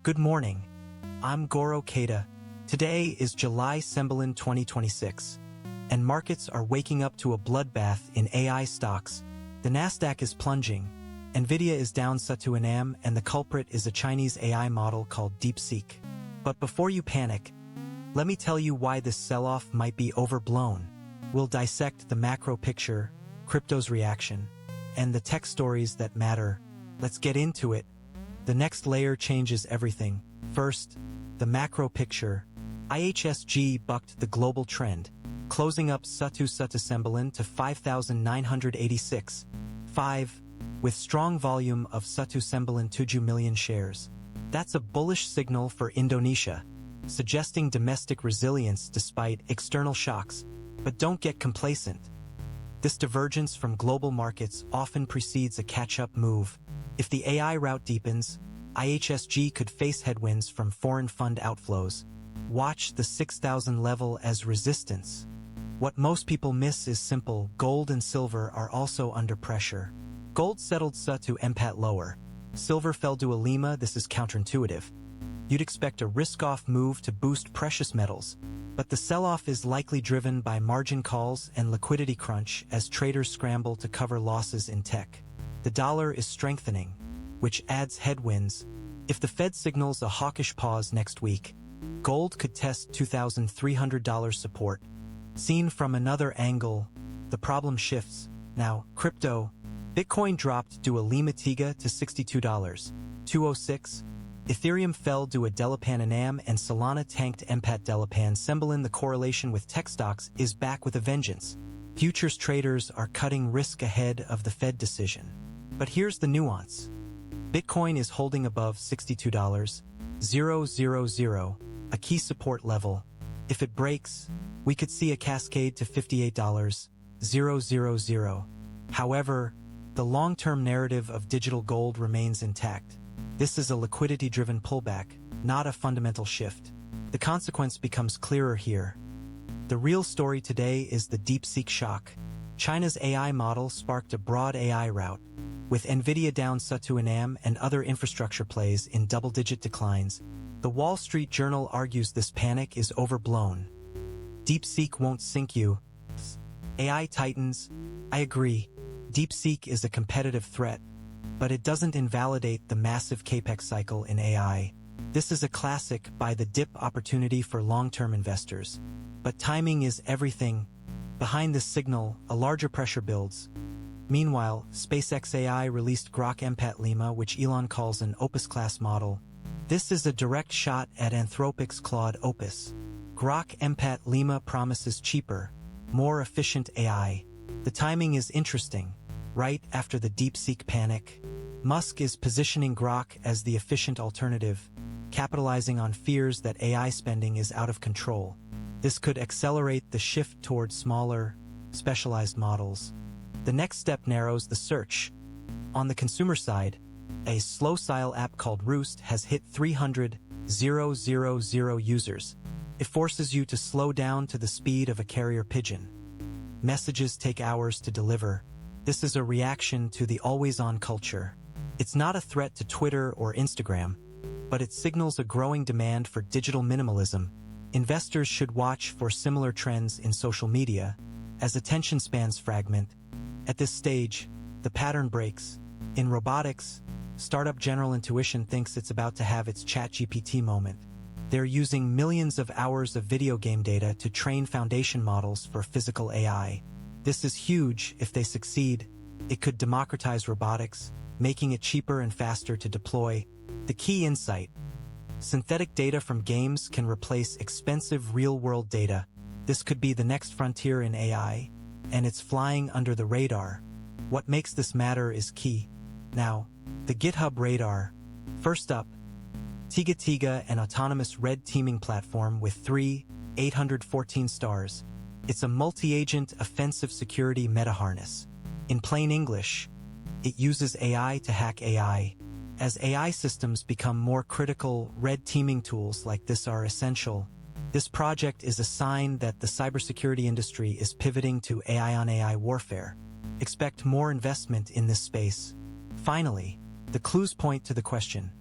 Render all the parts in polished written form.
Good morning. I'm Goro Keita. Today is July 2026, and markets are waking up to a bloodbath in AI stocks. The Nasdaq is plunging, Nvidia is down to and the culprit is a Chinese AI model called DeepSeek. But before you panic, let me tell you why this sell-off might be overblown. We'll dissect the macro picture, crypto's reaction, and the tech stories that matter. Let's get into it. The next layer changes everything. First, the macro picture. Ihsg bucked the global trend, closing up Sembilan to 5,986.5, with strong volume of Sembilan 7 million shares. That's a bullish signal for Indonesia, suggesting domestic resilience despite external shocks. But don't get complacent. This divergence from global markets often precedes a catch-up move. If the AI rout deepens, Ihsg could face headwinds from foreign fund outflows. Watch the 6,000 level as resistance. What most people miss is simple: gold and silver are also under pressure. Gold settled to empat lower. Silver fell to a lima. This is counterintuitive. You'd expect a risk-off move to boost precious metals, but the sell-off is likely driven by margin calls and liquidity crunch as traders scramble to cover losses in tech. The dollar is strengthening, which adds headwinds. If the Fed signals a hawkish pause next week, gold could test $2,300 support. Seen from another angle, the problem shifts. Now, crypto. Bitcoin dropped to a lima tiga to $62.206. Ethereum fell to a delapan and Solana tanked empat delapan Sembilan. The correlation with tech stocks is back with a vengeance. Futures traders are cutting risk ahead of the Fed decision. But here's the nuance. Bitcoin is holding above $62,000, a key support level. If it breaks, we could see a cascade to $58,000. However, the long-term narrative of digital gold remains intact. This is a liquidity-driven pullback, not a fundamental shift. The consequence becomes clearer here. The real story today is the DeepSeek shock. China's AI model sparked a broad AI rout, with Nvidia down to and other infrastructure plays in double-digit declines. The Wall Street Journal argues this panic is overblown. DeepSeek won't sink you. AI titans. I agree. DeepSeek is a competitive threat, but it doesn't invalidate the massive capex cycle in AI. This is a classic buy the dip opportunity for long-term investors. But timing is everything. Behind this signal, a larger pressure builds. Meanwhile, SpaceX AI released Grok empat lima, which Elon calls an Opus-class model. This is a direct shot at Anthropic's Claude Opus. Grok empat lima promises cheaper, more efficient AI. The timing is interesting. Right after the DeepSeek panic, Musk is positioning Grok as the efficient alternative, capitalizing on fears that AI spending is out of control. This could accelerate the shift toward smaller, specialized models. The next step narrows the search. On the consumer side, a slow-style app called Roost has hit 300,000 users. It forces you to slow down to the speed of a carrier pigeon. Messages take hours to deliver. This is a reaction to the always-on culture. It's not a threat to Twitter or Instagram, but it signals a growing demand for digital minimalism. Investors should watch for similar trends in social media as attention spans fragment. At this stage, the pattern breaks. In robotics, startup General Intuition thinks it's about to have its ChatGPT moment. They're using millions of hours of video game data to train foundation models for physical AI. This is huge. If they succeed, it could democratize robotics, making it cheaper and faster to deploy. The key insight: synthetic data from games can replace expensive real-world data. This could be the next frontier in AI, and it's flying under the radar. What makes this matter is key. Now, the GitHub radar. First up, Tiga, an autonomous red teaming platform with 814 stars. It's a multi-agent offensive security meta-harness. In plain English, it uses AI to hack AI. As AI systems become more critical, red teaming tools like this are essential. This project is a sign that the cybersecurity industry is pivoting to AI-on-AI warfare. Expect more investment in this space. Finally, the clues point to the question.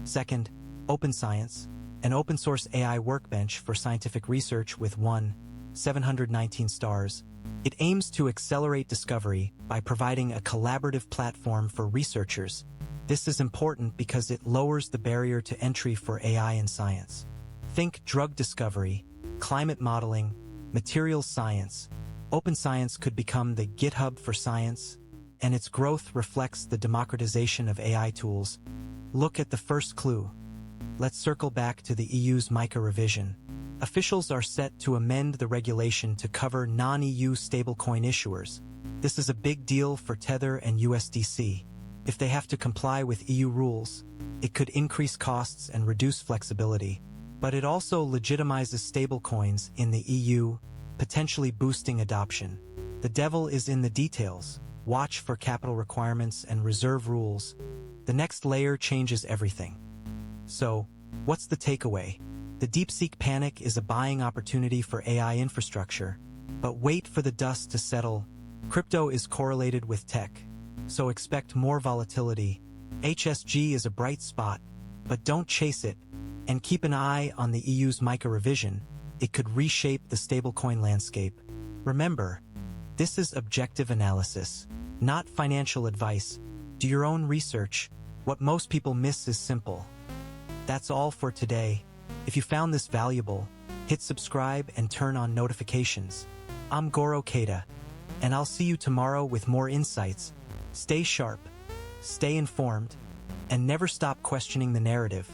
Second, Open Science, an open-source AI workbench for scientific research with 719 stars. It aims to accelerate discovery by providing a collaborative platform for researchers. This is important because it lowers the barrier to entry for AI in science. Think drug discovery, climate modeling, materials science. Open Science could become the GitHub for science, and its growth reflects the democratization of AI tools. Look at the first clue. Let's circle back to the EU's MiCA revision. Officials are set to amend the regulation to cover non-EU stablecoin issuers. This is a big deal for Tether and USDC. If they have to comply with EU rules, it could increase costs and reduce flexibility. But it also legitimizes stablecoins in the EU, potentially boosting adoption. The devil is in the details. Watch for capital requirements and reserve rules. The next layer changes everything. So, what's the takeaway? The DeepSeek panic is a buying opportunity for AI infrastructure. But wait for the dust to settle. Crypto is correlated with tech, so expect more volatility. Ihsg is a bright spot, but don't chase it. And keep an eye on the EU's MiCA revision. It could reshape the stablecoin landscape. Remember, this is objective analysis, not financial advice. Do your own research. What most people miss is simple. That's all for today. If you found this valuable, hit subscribe and turn on notifications. I'm Goro Keita, and I'll see you tomorrow with more insights. Stay sharp, stay informed, and never stop questioning the narrative.